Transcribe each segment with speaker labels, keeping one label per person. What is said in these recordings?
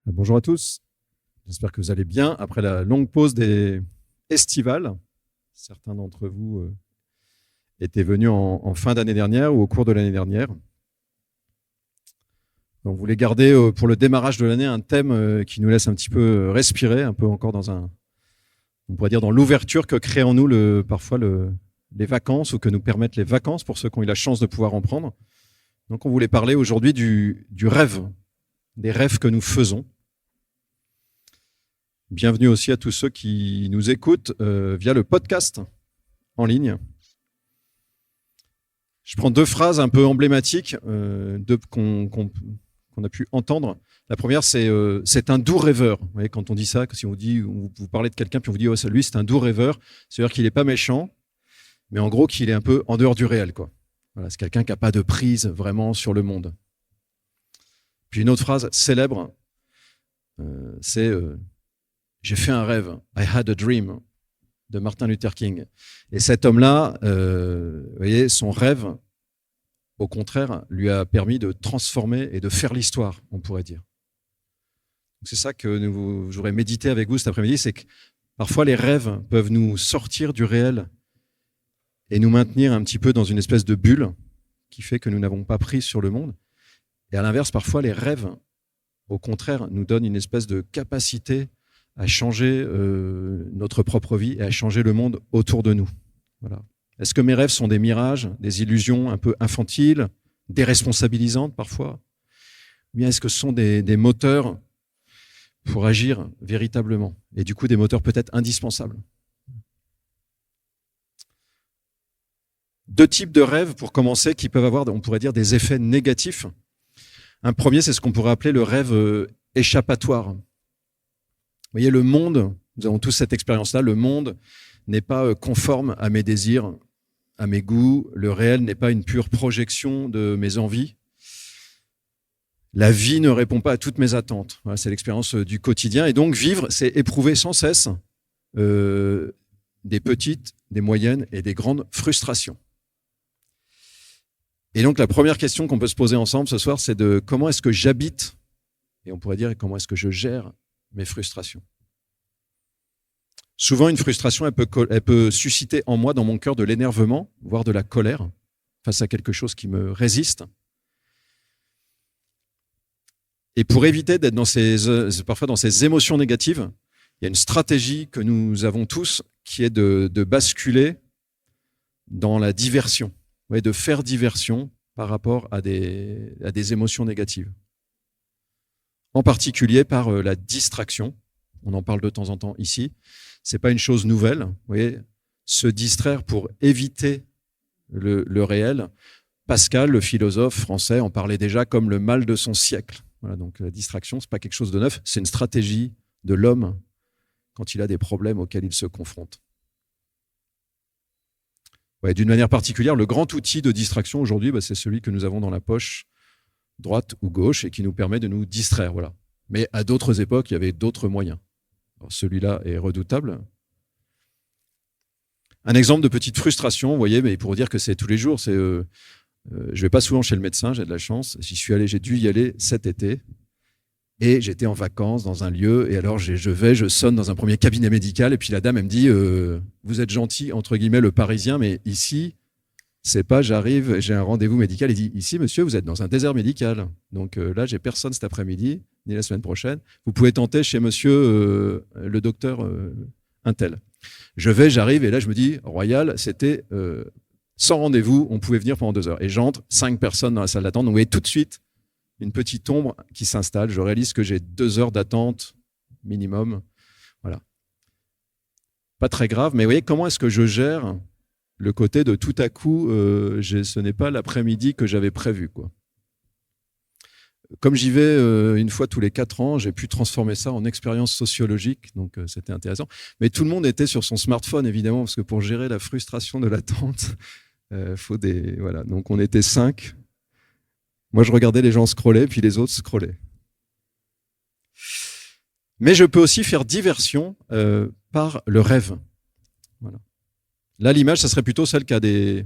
Speaker 1: Bonjour à tous, j'espère que vous allez bien après la longue pause des estivales. Certains d'entre vous étaient venus en fin d'année dernière ou au cours de l'année dernière. On voulait garder pour le démarrage de l'année un thème qui nous laisse un petit peu respirer, un peu encore on pourrait dire dans l'ouverture que créent en nous parfois les vacances ou que nous permettent les vacances pour ceux qui ont eu la chance de pouvoir en prendre. Donc on voulait parler aujourd'hui du rêve, des rêves que nous faisons. Bienvenue aussi à tous ceux qui nous écoutent via le podcast en ligne. Je prends deux phrases un peu emblématiques qu'on a pu entendre. La première, c'est un doux rêveur. Vous voyez, quand on dit ça, si vous parlez de quelqu'un, puis on vous dit, oh, lui, c'est un doux rêveur, c'est-à-dire qu'il n'est pas méchant, mais en gros, qu'il est un peu en dehors du réel, quoi. Voilà, c'est quelqu'un qui n'a pas de prise vraiment sur le monde. Puis une autre phrase célèbre, c'est j'ai fait un rêve, I had a dream, de Martin Luther King. Et cet homme-là, vous voyez, son rêve, au contraire, lui a permis de transformer et de faire l'histoire, on pourrait dire. C'est ça que je voudrais méditer avec vous cet après-midi, c'est que parfois les rêves peuvent nous sortir du réel et nous maintenir un petit peu dans une espèce de bulle qui fait que nous n'avons pas prise sur le monde. Et à l'inverse, parfois les rêves, au contraire, nous donnent une espèce de capacité à changer notre propre vie et à changer le monde autour de nous. Voilà. Est-ce que mes rêves sont des mirages, des illusions un peu infantiles, déresponsabilisantes parfois? Ou bien est-ce que ce sont des moteurs pour agir véritablement? Et du coup, des moteurs peut-être indispensables. Deux types de rêves, pour commencer, qui peuvent avoir, on pourrait dire, des effets négatifs. Un premier, c'est ce qu'on pourrait appeler le rêve échappatoire. Vous voyez, le monde, nous avons tous cette expérience-là, le monde n'est pas conforme à mes désirs, à mes goûts. Le réel n'est pas une pure projection de mes envies. La vie ne répond pas à toutes mes attentes. Voilà, c'est l'expérience du quotidien. Et donc, vivre, c'est éprouver sans cesse des petites, des moyennes et des grandes frustrations. Et donc, la première question qu'on peut se poser ensemble ce soir, c'est de comment est-ce que j'habite, et on pourrait dire comment est-ce que je gère mes frustrations. Souvent, une frustration, elle peut susciter en moi, dans mon cœur, de l'énervement, voire de la colère, face à quelque chose qui me résiste. Et pour éviter d'être parfois dans ces émotions négatives, il y a une stratégie que nous avons tous, qui est de basculer dans la diversion, de faire diversion par rapport à des émotions négatives. En particulier par la distraction. On en parle de temps en temps ici. Ce n'est pas une chose nouvelle. Vous voyez, se distraire pour éviter le réel. Pascal, le philosophe français, en parlait déjà comme le mal de son siècle. Voilà, donc la distraction, ce n'est pas quelque chose de neuf. C'est une stratégie de l'homme quand il a des problèmes auxquels il se confronte. Ouais, d'une manière particulière, le grand outil de distraction aujourd'hui, c'est celui que nous avons dans la poche droite ou gauche, et qui nous permet de nous distraire. Voilà. Mais à d'autres époques, il y avait d'autres moyens. Alors, celui-là est redoutable. Un exemple de petite frustration, vous voyez, mais pour dire que c'est tous les jours, je ne vais pas souvent chez le médecin, j'ai de la chance. J'ai dû y aller cet été, et j'étais en vacances dans un lieu, et alors je sonne dans un premier cabinet médical, et puis la dame, elle me dit vous êtes gentil, entre guillemets, le Parisien, mais ici, c'est pas j'arrive, j'ai un rendez-vous médical, et dit ici, monsieur, vous êtes dans un désert médical. Donc là, j'ai personne cet après-midi, ni la semaine prochaine. Vous pouvez tenter chez monsieur le docteur untel. J'arrive, et là, je me dis, Royal, c'était sans rendez-vous, on pouvait venir pendant 2 heures. Et j'entre, 5 personnes dans la salle d'attente. Donc vous voyez tout de suite une petite ombre qui s'installe. Je réalise que j'ai 2 heures d'attente minimum. Voilà. Pas très grave, mais vous voyez comment est-ce que je gère le côté de tout à coup, ce n'est pas l'après-midi que j'avais prévu, quoi. Comme j'y vais une fois tous les 4 ans, j'ai pu transformer ça en expérience sociologique, donc c'était intéressant. Mais tout le monde était sur son smartphone, évidemment, parce que pour gérer la frustration de l'attente, faut des... Voilà. Donc on était 5. Moi, je regardais les gens scroller, puis les autres scrollaient. Mais je peux aussi faire diversion par le rêve. Voilà. Là, l'image, ça serait plutôt celle qui a des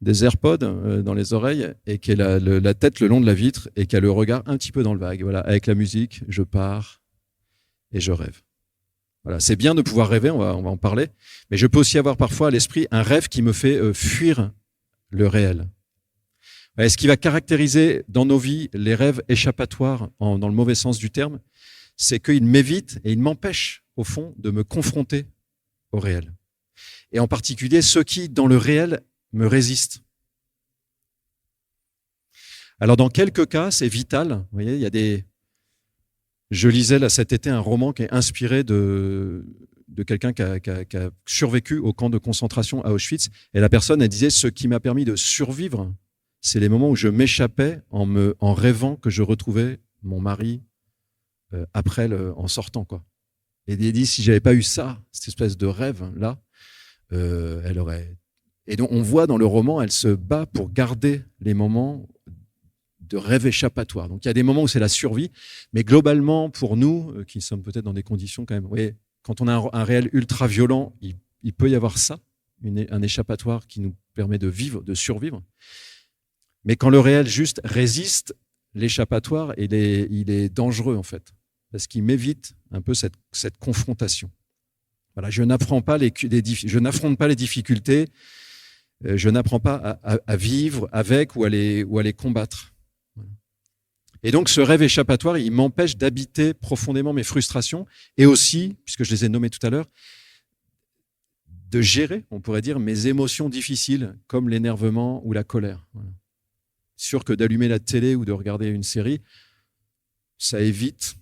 Speaker 1: des AirPods dans les oreilles et qui a la tête le long de la vitre et qui a le regard un petit peu dans le vague. Voilà, avec la musique, je pars et je rêve. Voilà, c'est bien de pouvoir rêver, on va en parler, mais je peux aussi avoir parfois à l'esprit un rêve qui me fait fuir le réel. Et ce qui va caractériser dans nos vies les rêves échappatoires, dans le mauvais sens du terme, c'est qu'ils m'évitent et ils m'empêchent, au fond, de me confronter au réel. Et en particulier, ceux qui, dans le réel, me résistent. Alors, dans quelques cas, c'est vital. Vous voyez, il y a des... Je lisais là cet été un roman qui est inspiré de quelqu'un qui a survécu au camp de concentration à Auschwitz. Et la personne, elle disait, ce qui m'a permis de survivre, c'est les moments où je m'échappais en rêvant que je retrouvais mon mari en sortant, quoi. Et il dit, si j'avais pas eu ça, cette espèce de rêve là, elle aurait. Et donc on voit dans le roman, elle se bat pour garder les moments de rêve échappatoire. Donc il y a des moments où c'est la survie, mais globalement pour nous qui sommes peut-être dans des conditions quand même, vous voyez, quand on a un réel ultra violent, il peut y avoir ça, un échappatoire qui nous permet de vivre, de survivre. Mais quand le réel juste résiste, l'échappatoire, il est dangereux en fait, parce qu'il m'évite un peu cette confrontation. Voilà, je n'affronte pas les difficultés, je n'apprends pas à vivre avec ou à les combattre. Et donc ce rêve échappatoire, il m'empêche d'habiter profondément mes frustrations et aussi, puisque je les ai nommées tout à l'heure, de gérer, on pourrait dire, mes émotions difficiles comme l'énervement ou la colère. Voilà. Sûr que d'allumer la télé ou de regarder une série, ça évite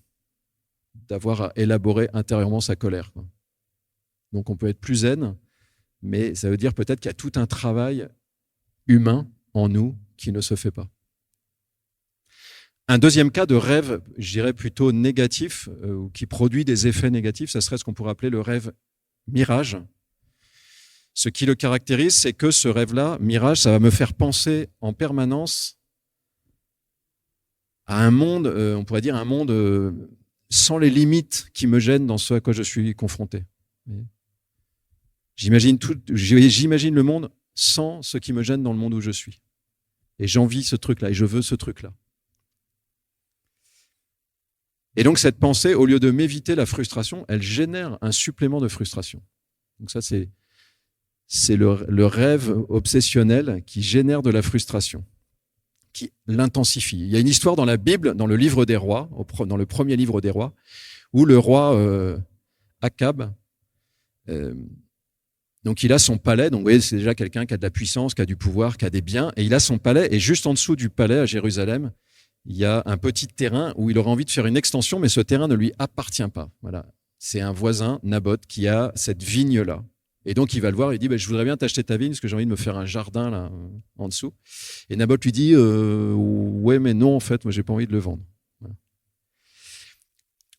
Speaker 1: d'avoir à élaborer intérieurement sa colère. Donc on peut être plus zen, mais ça veut dire peut-être qu'il y a tout un travail humain en nous qui ne se fait pas. Un deuxième cas de rêve, je dirais plutôt négatif, ou qui produit des effets négatifs, ça serait ce qu'on pourrait appeler le rêve mirage. Ce qui le caractérise, c'est que ce rêve-là, mirage, ça va me faire penser en permanence à un monde, on pourrait dire un monde sans les limites qui me gênent dans ce à quoi je suis confronté. J'imagine le monde sans ce qui me gêne dans le monde où je suis. Et j'envie ce truc-là, et je veux ce truc-là. Et donc cette pensée, au lieu de m'éviter la frustration, elle génère un supplément de frustration. Donc ça, c'est le rêve obsessionnel qui génère de la frustration, qui l'intensifie. Il y a une histoire dans la Bible, dans le livre des rois, dans le premier livre des rois, où le roi Akab, donc il a son palais, donc vous voyez, c'est déjà quelqu'un qui a de la puissance, qui a du pouvoir, qui a des biens, et il a son palais, et juste en dessous du palais à Jérusalem, il y a un petit terrain où il aurait envie de faire une extension, mais ce terrain ne lui appartient pas. Voilà. C'est un voisin, Naboth, qui a cette vigne-là. Et donc, il va le voir, il dit, je voudrais bien t'acheter ta vigne parce que j'ai envie de me faire un jardin là en dessous. Et Naboth lui dit, ouais, mais non, en fait, moi, j'ai pas envie de le vendre. Voilà.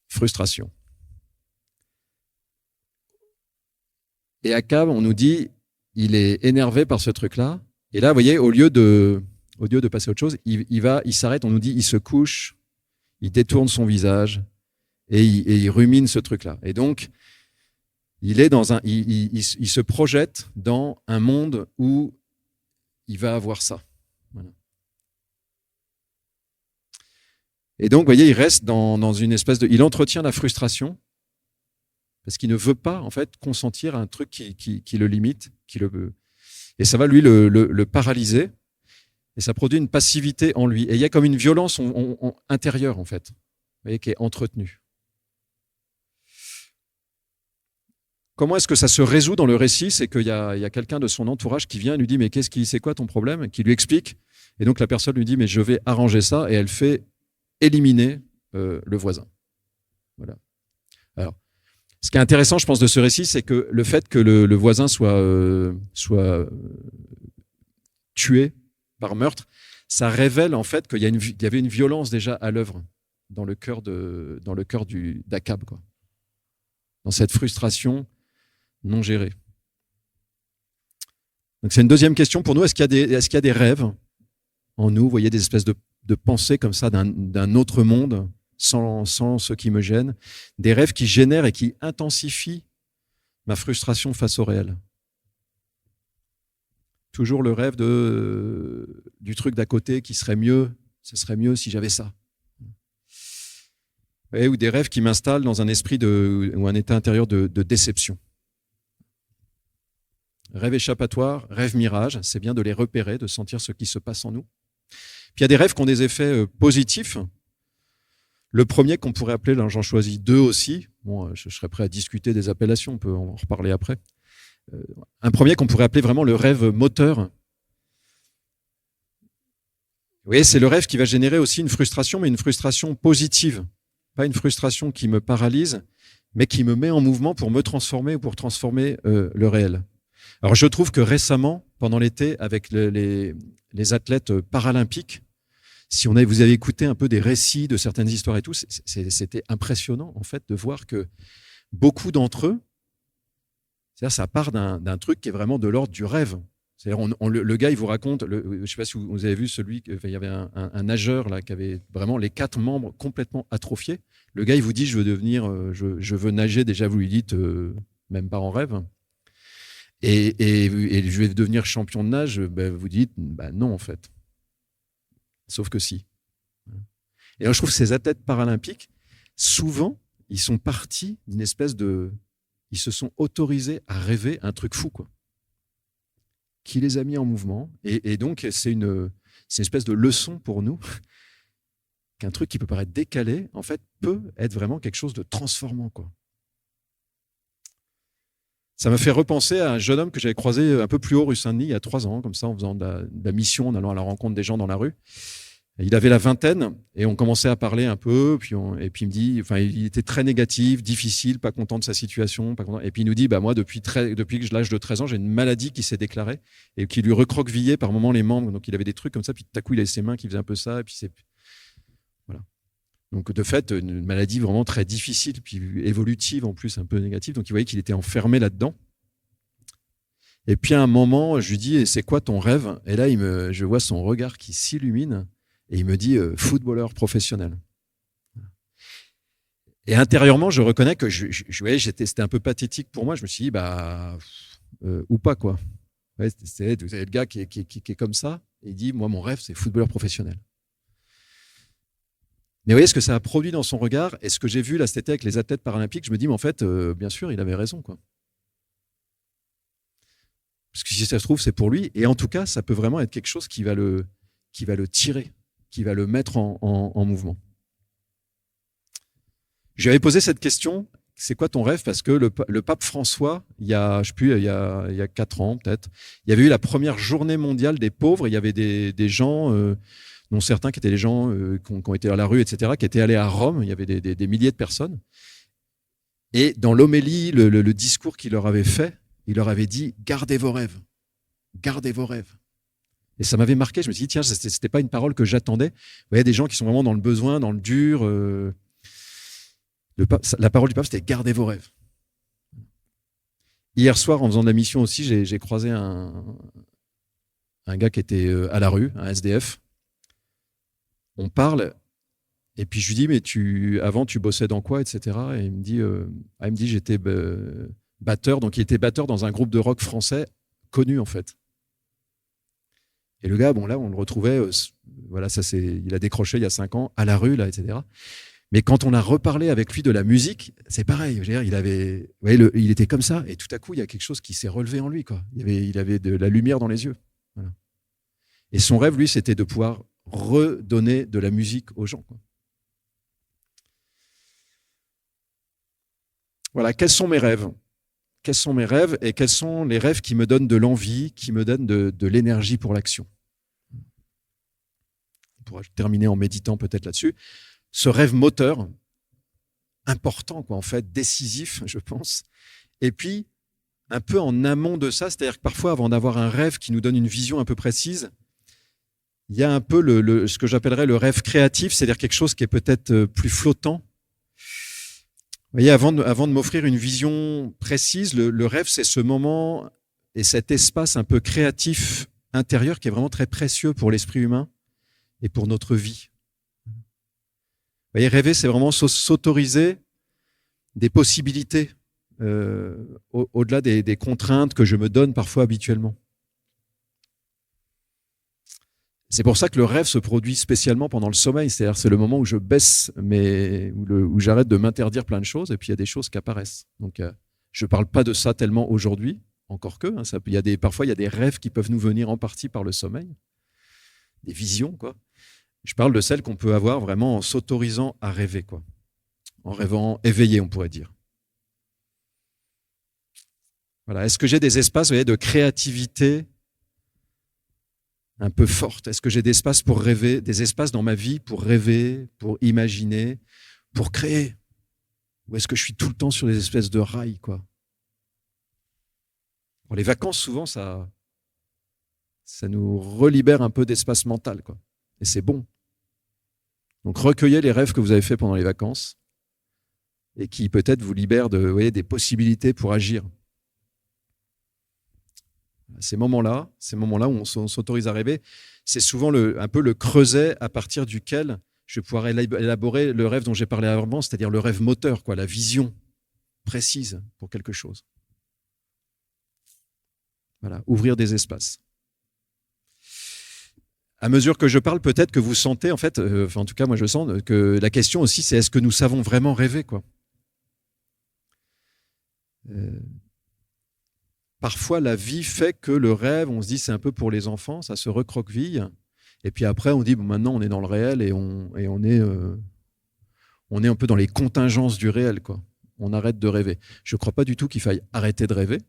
Speaker 1: Frustration. Et Akab, on nous dit, il est énervé par ce truc-là. Et là, vous voyez, au lieu de passer à autre chose, il s'arrête, on nous dit, il se couche, il détourne son visage et il rumine ce truc-là. Et donc, il se projette dans un monde où il va avoir ça. Voilà. Et donc, vous voyez, il reste dans une espèce de... Il entretient la frustration parce qu'il ne veut pas, en fait, consentir à un truc qui le limite, et ça va, lui, le paralyser. Et ça produit une passivité en lui. Et il y a comme une violence intérieure, en fait, vous voyez, qui est entretenue. Comment est-ce que ça se résout dans le récit? C'est qu'il y a quelqu'un de son entourage qui vient et lui dit « Mais c'est quoi ton problème ?» qui lui explique. Et donc la personne lui dit « Mais je vais arranger ça. » Et elle fait éliminer le voisin. Voilà. Alors, ce qui est intéressant, je pense, de ce récit, c'est que le fait que le voisin soit tué par meurtre, ça révèle en fait qu'il y avait une violence déjà à l'œuvre dans le cœur d'Akab, quoi. Dans cette frustration non gérée. Donc c'est une deuxième question pour nous. Est-ce qu'il y a des rêves en nous, vous voyez, des espèces de pensées comme ça d'un autre monde sans ce qui me gêne, des rêves qui génèrent et qui intensifient ma frustration face au réel? Toujours le rêve du truc d'à côté qui serait mieux. Ce serait mieux si j'avais ça. Ou des rêves qui m'installent dans un esprit ou un état intérieur de déception. Rêve échappatoire, rêve mirage, c'est bien de les repérer, de sentir ce qui se passe en nous. Puis il y a des rêves qui ont des effets positifs. Le premier qu'on pourrait appeler, là j'en choisis 2 aussi, bon, je serais prêt à discuter des appellations, on peut en reparler après. Un premier qu'on pourrait appeler vraiment le rêve moteur. Vous voyez, c'est le rêve qui va générer aussi une frustration, mais une frustration positive. Pas une frustration qui me paralyse, mais qui me met en mouvement pour me transformer ou pour transformer le réel. Alors je trouve que récemment, pendant l'été, avec les athlètes paralympiques, si vous avez écouté un peu des récits de certaines histoires et tout, c'était impressionnant en fait de voir que beaucoup d'entre eux, c'est-à-dire ça part d'un truc qui est vraiment de l'ordre du rêve. C'est-à-dire le gars, il vous raconte, je ne sais pas si vous avez vu il y avait un nageur là qui avait vraiment les 4 membres complètement atrophiés. Le gars, il vous dit, je veux nager. Déjà, vous lui dites, même pas en rêve. Et je vais devenir champion de nage. Vous dites, non en fait. Sauf que si. Et alors, je trouve que ces athlètes paralympiques, souvent, ils sont partis d'une espèce de, ils se sont autorisés à rêver un truc fou, quoi, qui les a mis en mouvement. Et donc, c'est une espèce de leçon pour nous qu'un truc qui peut paraître décalé, en fait, peut être vraiment quelque chose de transformant, quoi. Ça m'a fait repenser à un jeune homme que j'avais croisé un peu plus haut, rue Saint-Denis, il y a 3 ans, comme ça, en faisant de la mission, en allant à la rencontre des gens dans la rue. Il avait la vingtaine et on commençait à parler un peu. Et puis il me dit, enfin, il était très négatif, difficile, pas content de sa situation. Pas content. Et puis il nous dit, moi, depuis l'âge de 13 ans, j'ai une maladie qui s'est déclarée et qui lui recroquevillait par moments les membres. Donc il avait des trucs comme ça. Puis tout à coup, il avait ses mains qui faisaient un peu ça. Et puis voilà. Donc de fait, une maladie vraiment très difficile, puis évolutive en plus, un peu négative. Donc il voyait qu'il était enfermé là-dedans. Et puis à un moment, je lui dis, et c'est quoi ton rêve? Et là, je vois son regard qui s'illumine et il me dit, footballeur professionnel. Et intérieurement, je reconnais que c'était un peu pathétique pour moi. Je me suis dit, ou pas, quoi. Ouais, vous avez le gars qui est comme ça, et il dit, moi, mon rêve, c'est footballeur professionnel. Mais vous voyez ce que ça a produit dans son regard et ce que j'ai vu là cet été avec les athlètes paralympiques, je me dis, mais en fait, bien sûr, il avait raison, quoi. Parce que si ça se trouve, c'est pour lui. Et en tout cas, ça peut vraiment être quelque chose qui va le tirer, qui va le mettre en mouvement. Je lui avais posé cette question, c'est quoi ton rêve? Parce que le pape François, il y a 4 ans peut-être, il y avait eu la première journée mondiale des pauvres. Il y avait des gens, dont certains qui étaient les gens qui ont été à la rue, etc., qui étaient allés à Rome. Il y avait des milliers de personnes. Et dans l'homélie, le discours qu'il leur avait fait, il leur avait dit « Gardez vos rêves, gardez vos rêves ». Et ça m'avait marqué, je me suis dit, tiens, c'était pas une parole que j'attendais. Vous voyez, des gens qui sont vraiment dans le besoin, dans le dur. La parole du pape, c'était « Gardez vos rêves ». Hier soir, en faisant de la mission aussi, j'ai croisé un gars qui était à la rue, un SDF. On parle, et puis je lui dis, mais avant, tu bossais dans quoi, etc. Et il me dit, j'étais batteur. Donc, il était batteur dans un groupe de rock français connu, en fait. Et le gars, là, on le retrouvait, il a décroché il y a 5 ans, à la rue, là, etc. Mais quand on a reparlé avec lui de la musique, c'est pareil. Je veux dire, il était comme ça, et tout à coup, il y a quelque chose qui s'est relevé en lui, quoi. Il avait de la lumière dans les yeux. Voilà. Et son rêve, lui, c'était de pouvoir redonner de la musique aux gens, quoi. Voilà, quels sont mes rêves? Quels sont mes rêves et quels sont les rêves qui me donnent de l'envie, qui me donnent de l'énergie pour l'action? On pourra terminer en méditant peut-être là-dessus. Ce rêve moteur, important, quoi, en fait, décisif, je pense. Et puis, un peu en amont de ça, c'est-à-dire que parfois, avant d'avoir un rêve qui nous donne une vision un peu précise, il y a un peu ce que j'appellerais le rêve créatif, c'est-à-dire quelque chose qui est peut-être plus flottant. Vous voyez, avant de m'offrir une vision précise, le rêve, c'est ce moment et cet espace un peu créatif intérieur qui est vraiment très précieux pour l'esprit humain et pour notre vie. Vous voyez, rêver, c'est vraiment s'autoriser des possibilités au-delà des contraintes que je me donne parfois habituellement. C'est pour ça que le rêve se produit spécialement pendant le sommeil, c'est-à-dire c'est le moment où je baisse, où j'arrête de m'interdire plein de choses, et puis il y a des choses qui apparaissent. Donc je ne parle pas de ça tellement aujourd'hui, encore que. Parfois il y a des rêves qui peuvent nous venir en partie par le sommeil, des visions, quoi. Je parle de celles qu'on peut avoir vraiment en s'autorisant à rêver, quoi. En rêvant éveillé, on pourrait dire. Voilà. Est-ce que j'ai des espaces, vous voyez, de créativité un peu forte? Est-ce que j'ai des espaces pour rêver, des espaces dans ma vie pour rêver, pour imaginer, pour créer? Ou est-ce que je suis tout le temps sur des espèces de rails, quoi? Bon, les vacances, souvent, ça nous relibère un peu d'espace mental, quoi. Et c'est bon. Donc, recueillez les rêves que vous avez faits pendant les vacances et qui peut-être vous libèrent des possibilités pour agir. Ces moments-là où on s'autorise à rêver, c'est souvent un peu le creuset à partir duquel je vais pouvoir élaborer le rêve dont j'ai parlé avant, c'est-à-dire le rêve moteur, quoi, la vision précise pour quelque chose. Voilà, ouvrir des espaces. À mesure que je parle, peut-être que vous sentez, en fait, en tout cas moi je sens que la question aussi, c'est est-ce que nous savons vraiment rêver, quoi. Parfois, la vie fait que le rêve, on se dit c'est un peu pour les enfants, ça se recroqueville. Et puis après, on dit bon, maintenant on est dans le réel et on est un peu dans les contingences du réel, quoi. On arrête de rêver. Je ne crois pas du tout qu'il faille arrêter de rêver.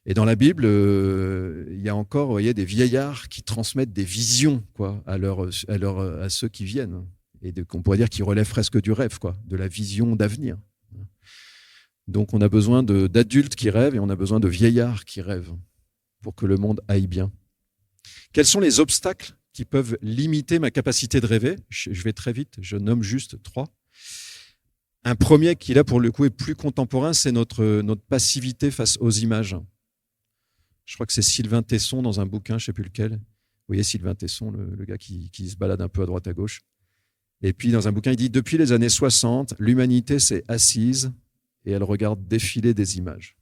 Speaker 1: Et dans la Bible, il y a encore, vous voyez, des vieillards qui transmettent des visions, quoi, à ceux qui viennent. Et qu'on pourrait dire qu'ils relèvent presque du rêve, quoi, de la vision d'avenir. Donc on a besoin d'adultes qui rêvent et on a besoin de vieillards qui rêvent pour que le monde aille bien. Quels sont les obstacles qui peuvent limiter ma capacité de rêver? Je vais très vite, je nomme juste 3. Un premier qui, là, pour le coup, est plus contemporain, c'est notre passivité face aux images. Je crois que c'est Sylvain Tesson dans un bouquin, je ne sais plus lequel. Vous voyez Sylvain Tesson, le gars qui se balade un peu à droite à gauche. Et puis dans un bouquin, il dit « Depuis les années 60, l'humanité s'est assise et elle regarde défiler des images. »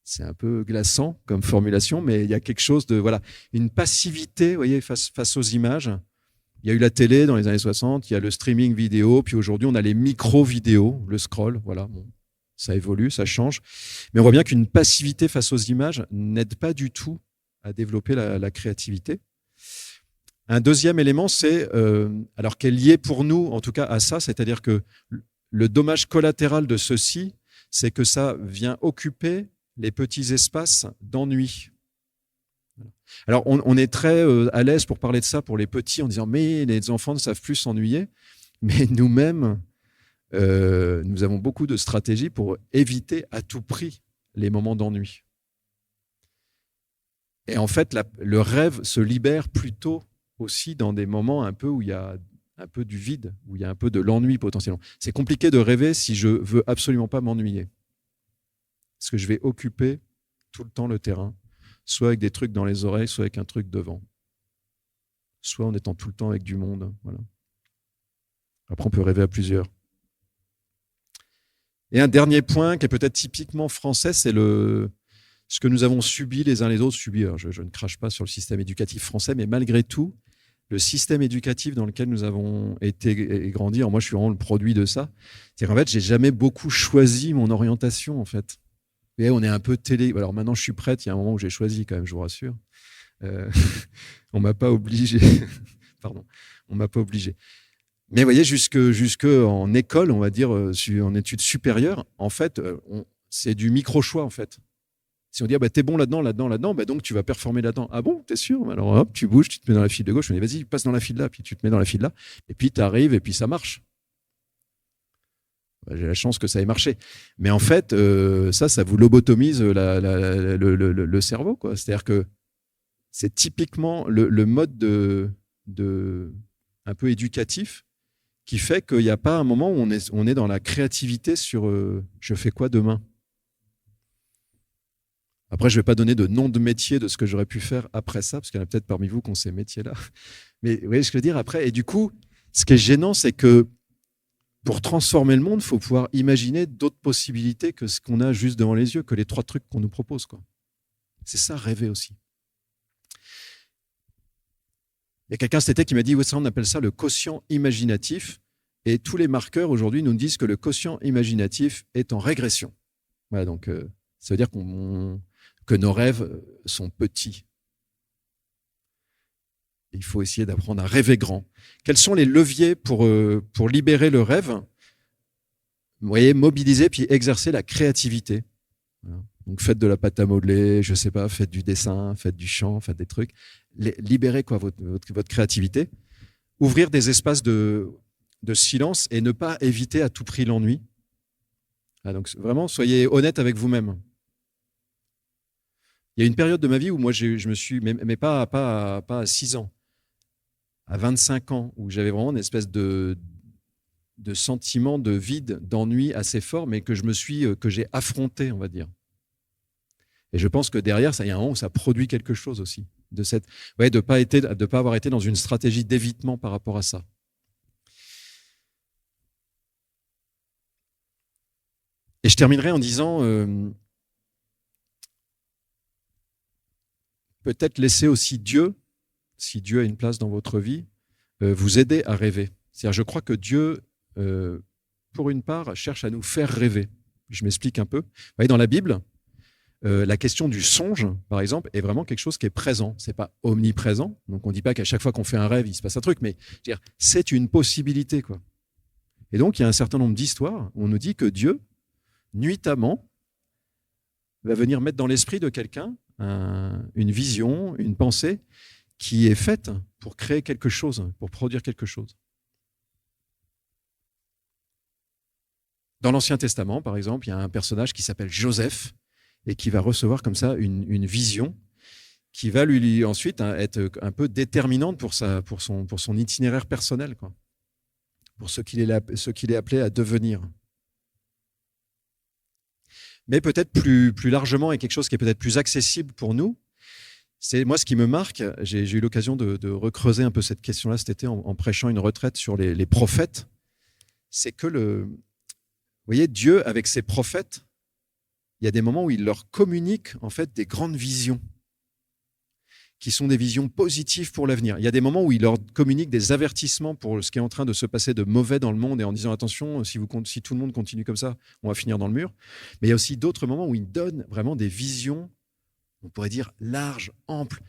Speaker 1: C'est un peu glaçant comme formulation, mais il y a quelque chose de, voilà, une passivité, vous voyez, face aux images. Il y a eu la télé dans les années 60, il y a le streaming vidéo, puis aujourd'hui on a les micro-vidéos, le scroll, voilà. Bon, ça évolue, ça change. Mais on voit bien qu'une passivité face aux images n'aide pas du tout à développer la créativité. Un deuxième élément, c'est, alors qu'elle est liée pour nous, en tout cas à ça, c'est-à-dire que le dommage collatéral de ceci, c'est que ça vient occuper les petits espaces d'ennui. Alors, on est très à l'aise pour parler de ça pour les petits en disant « mais les enfants ne savent plus s'ennuyer ». Mais nous-mêmes, nous avons beaucoup de stratégies pour éviter à tout prix les moments d'ennui. Et en fait, le rêve se libère plutôt aussi dans des moments un peu où il y a un peu du vide, où il y a un peu de l'ennui potentiellement. C'est compliqué de rêver si je veux absolument pas m'ennuyer. Parce que je vais occuper tout le temps le terrain, soit avec des trucs dans les oreilles, soit avec un truc devant. Soit en étant tout le temps avec du monde. Voilà. Après, on peut rêver à plusieurs. Et un dernier point qui est peut-être typiquement français, c'est ce que nous avons subi les uns les autres. Alors je ne crache pas sur le système éducatif français, mais malgré tout, le système éducatif dans lequel nous avons été et grandi, alors moi je suis vraiment le produit de ça, c'est qu'en fait, j'ai jamais beaucoup choisi mon orientation, en fait. Et on est un peu télé. Alors maintenant, je suis prête. Il y a un moment où j'ai choisi quand même, je vous rassure. On m'a pas obligé. Pardon. On m'a pas obligé. Mais vous voyez, jusque en école, on va dire, en études supérieures, en fait, c'est du micro-choix, en fait. Si on dit, ah bah, t'es bon là-dedans, bah, donc tu vas performer là-dedans. Ah bon, t'es sûr? Alors hop, tu bouges, tu te mets dans la file de gauche. On dit, vas-y, passe dans la file là, puis tu te mets dans la file là. Et puis tu arrives, et puis ça marche. J'ai la chance que ça ait marché. Mais en fait, ça vous lobotomise le cerveau, quoi. C'est-à-dire que c'est typiquement le mode un peu éducatif qui fait qu'il n'y a pas un moment où on est dans la créativité sur je fais quoi demain. Après, je ne vais pas donner de nom de métier de ce que j'aurais pu faire après ça, parce qu'il y en a peut-être parmi vous qui ont ces métiers-là. Mais vous voyez ce que je veux dire après. Et du coup, ce qui est gênant, c'est que pour transformer le monde, il faut pouvoir imaginer d'autres possibilités que ce qu'on a juste devant les yeux, que les 3 trucs qu'on nous propose, quoi. C'est ça, rêver aussi. Il y a quelqu'un cet été qui m'a dit, ouais, ça, on appelle ça le quotient imaginatif. Et tous les marqueurs aujourd'hui nous disent que le quotient imaginatif est en régression. Voilà, donc ça veut dire que nos rêves sont petits. Il faut essayer d'apprendre à rêver grand. Quels sont les leviers pour libérer le rêve? Vous voyez, mobiliser puis exercer la créativité. Voilà. Donc faites de la pâte à modeler, je sais pas, faites du dessin, faites du chant, faites des trucs. Libérez quoi, votre créativité. Ouvrir des espaces de silence et ne pas éviter à tout prix l'ennui. Voilà, donc vraiment, soyez honnête avec vous-même. Il y a une période de ma vie où moi, je me suis, mais pas à 6 ans, à 25 ans, où j'avais vraiment une espèce de sentiment de vide, d'ennui assez fort, mais que j'ai affronté, on va dire. Et je pense que derrière, il y a un moment où ça produit quelque chose aussi, de ne pas avoir été dans une stratégie d'évitement par rapport à ça. Et je terminerai en disant, peut-être laisser aussi Dieu, si Dieu a une place dans votre vie, vous aider à rêver. C'est-à-dire, je crois que Dieu, pour une part, cherche à nous faire rêver. Je m'explique un peu. Vous voyez, dans la Bible, la question du songe, par exemple, est vraiment quelque chose qui est présent. Ce n'est pas omniprésent. Donc, on ne dit pas qu'à chaque fois qu'on fait un rêve, il se passe un truc, mais c'est une possibilité, quoi. Et donc, il y a un certain nombre d'histoires où on nous dit que Dieu, nuitamment, va venir mettre dans l'esprit de quelqu'un une vision, une pensée qui est faite pour créer quelque chose, pour produire quelque chose. Dans l'Ancien Testament, par exemple, il y a un personnage qui s'appelle Joseph et qui va recevoir comme ça une vision qui va lui ensuite être un peu déterminante pour son itinéraire personnel, quoi, pour ce qu'il est appelé à devenir. Mais peut-être plus largement, et quelque chose qui est peut-être plus accessible pour nous, c'est moi ce qui me marque, j'ai eu l'occasion de recreuser un peu cette question-là cet été en prêchant une retraite sur les prophètes, c'est que vous voyez, Dieu, avec ses prophètes, il y a des moments où il leur communique en fait des grandes visions, qui sont des visions positives pour l'avenir. Il y a des moments où il leur communique des avertissements pour ce qui est en train de se passer de mauvais dans le monde et en disant attention, si tout le monde continue comme ça, on va finir dans le mur. Mais il y a aussi d'autres moments où il donne vraiment des visions, on pourrait dire larges, amples,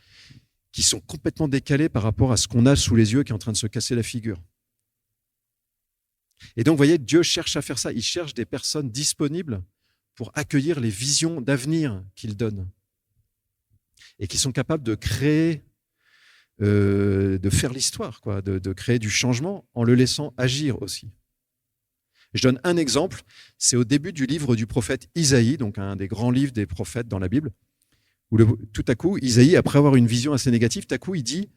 Speaker 1: qui sont complètement décalées par rapport à ce qu'on a sous les yeux qui est en train de se casser la figure. Et donc, vous voyez, Dieu cherche à faire ça. Il cherche des personnes disponibles pour accueillir les visions d'avenir qu'il donne et qui sont capables de créer, de faire l'histoire, quoi, de créer du changement en le laissant agir aussi. Je donne un exemple, c'est au début du livre du prophète Isaïe, donc un des grands livres des prophètes dans la Bible, où tout à coup, Isaïe, après avoir une vision assez négative, tout à coup, il dit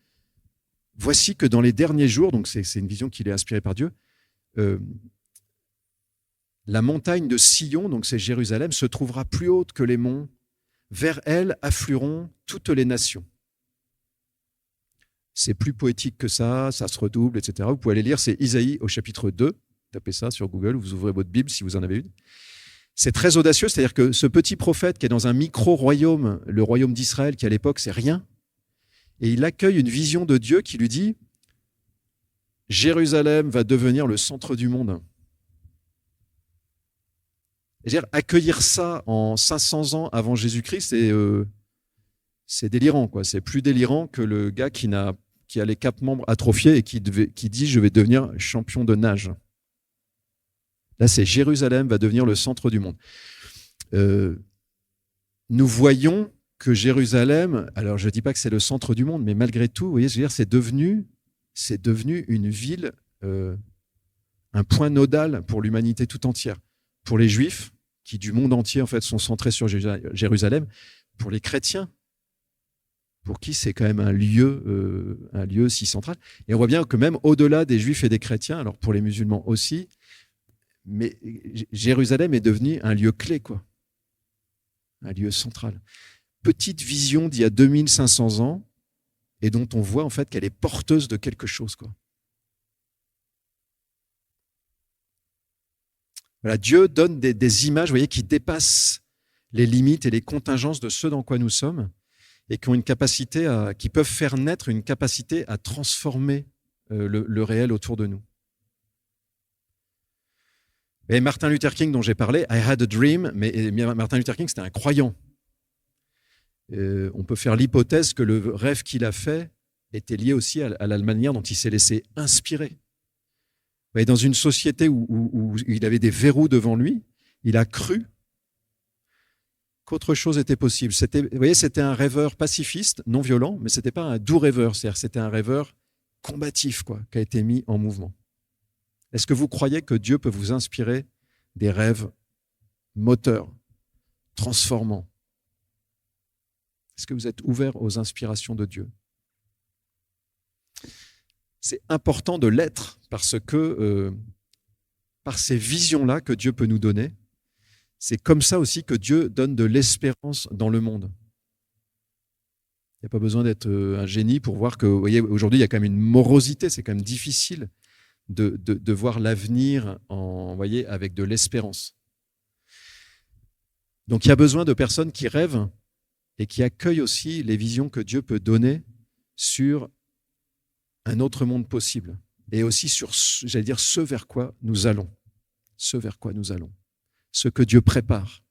Speaker 1: « Voici que dans les derniers jours », donc c'est une vision qui est inspirée par Dieu, la montagne de Sion, donc c'est Jérusalem, se trouvera plus haute que les monts. Vers elle afflueront toutes les nations. C'est plus poétique que ça se redouble, etc. Vous pouvez aller lire, c'est Isaïe au chapitre 2. Tapez ça sur Google, vous ouvrez votre Bible si vous en avez une. C'est très audacieux, c'est-à-dire que ce petit prophète qui est dans un micro-royaume, le royaume d'Israël, qui à l'époque, c'est rien, et il accueille une vision de Dieu qui lui dit « Jérusalem va devenir le centre du monde ». C'est-à-dire, accueillir ça en 500 ans avant Jésus-Christ, c'est délirant, quoi. C'est plus délirant que le gars qui a les 4 membres atrophiés et qui dit « je vais devenir champion de nage ». Là, c'est Jérusalem va devenir le centre du monde. Nous voyons que Jérusalem, alors je ne dis pas que c'est le centre du monde, mais malgré tout, vous voyez, je veux dire, c'est devenu une ville, un point nodal pour l'humanité tout entière. Pour les Juifs, qui du monde entier en fait sont centrés sur Jérusalem, pour les chrétiens, pour qui c'est quand même un lieu si central. Et on voit bien que même au-delà des Juifs et des chrétiens, alors pour les musulmans aussi, mais Jérusalem est devenu un lieu clé, quoi, un lieu central. Petite vision d'il y a 2500 ans et dont on voit en fait qu'elle est porteuse de quelque chose, quoi. Voilà, Dieu donne des images, vous voyez, qui dépassent les limites et les contingences de ce dans quoi nous sommes et qui peuvent faire naître une capacité à transformer le réel autour de nous. Et Martin Luther King, dont j'ai parlé, I had a dream, mais Martin Luther King, c'était un croyant. On peut faire l'hypothèse que le rêve qu'il a fait était lié aussi à la manière dont il s'est laissé inspirer. Et dans une société où il avait des verrous devant lui, il a cru qu'autre chose était possible. Vous voyez, c'était un rêveur pacifiste, non violent, mais ce n'était pas un doux rêveur, c'est-à-dire c'était un rêveur combatif, qui a été mis en mouvement. Est-ce que vous croyez que Dieu peut vous inspirer des rêves moteurs, transformants? Est-ce que vous êtes ouvert aux inspirations de Dieu? C'est important de l'être parce que par ces visions-là que Dieu peut nous donner, c'est comme ça aussi que Dieu donne de l'espérance dans le monde. Il n'y a pas besoin d'être un génie pour voir que, vous voyez, aujourd'hui, il y a quand même une morosité, c'est quand même difficile de voir l'avenir avec de l'espérance. Donc, il y a besoin de personnes qui rêvent et qui accueillent aussi les visions que Dieu peut donner sur un autre monde possible et aussi sur, j'allais dire, ce vers quoi nous allons. Ce vers quoi nous allons. Ce que Dieu prépare.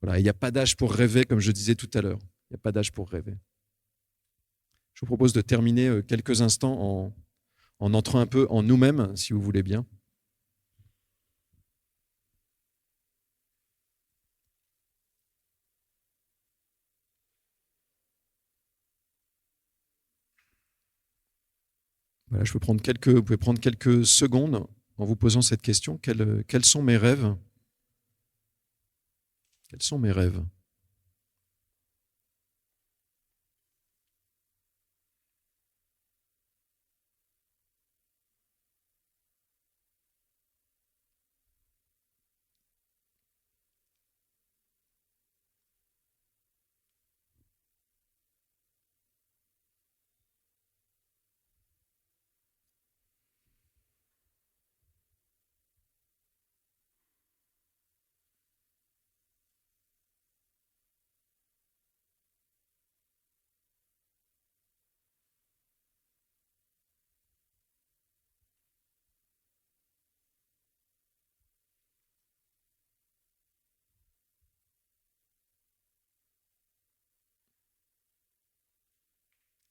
Speaker 1: Voilà, il n'y a pas d'âge pour rêver, comme je disais tout à l'heure. Il n'y a pas d'âge pour rêver. Je vous propose de terminer quelques instants en entrant un peu en nous-mêmes, si vous voulez bien. Voilà, vous pouvez prendre quelques secondes en vous posant cette question. Quels sont mes rêves? Quels sont mes rêves?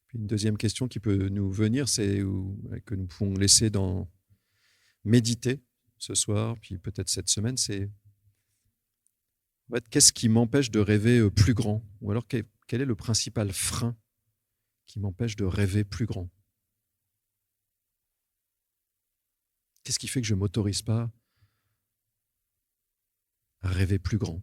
Speaker 1: Puis une deuxième question qui peut nous venir, c'est que nous pouvons laisser méditer ce soir, puis peut-être cette semaine, c'est en fait, qu'est-ce qui m'empêche de rêver plus grand? Ou alors quel est le principal frein qui m'empêche de rêver plus grand? Qu'est-ce qui fait que je ne m'autorise pas à rêver plus grand?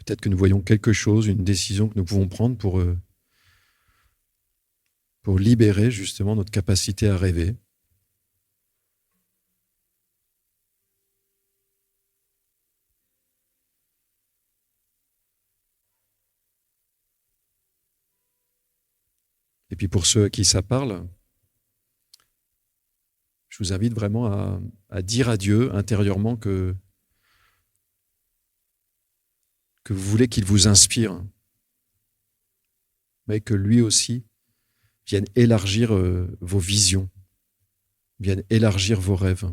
Speaker 1: Peut-être que nous voyons quelque chose, une décision que nous pouvons prendre pour libérer justement notre capacité à rêver. Et puis pour ceux à qui ça parle, je vous invite vraiment à dire à Dieu intérieurement que vous voulez qu'il vous inspire, mais que lui aussi vienne élargir vos visions, vienne élargir vos rêves.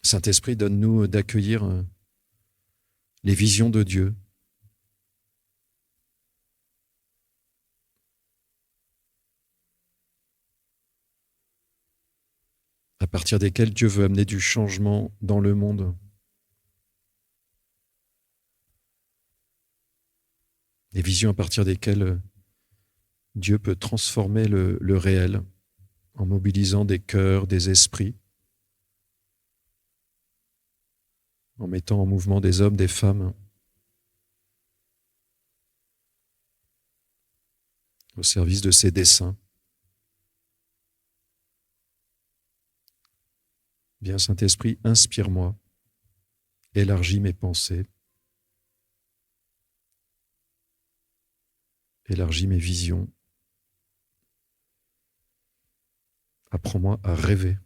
Speaker 1: Saint-Esprit, donne-nous d'accueillir les visions de Dieu. partir desquelles Dieu veut amener du changement dans le monde. Des visions à partir desquelles Dieu peut transformer le réel en mobilisant des cœurs, des esprits, en mettant en mouvement des hommes, des femmes, au service de ses desseins. Viens, Saint-Esprit, inspire-moi, élargis mes pensées, élargis mes visions. Apprends-moi à rêver.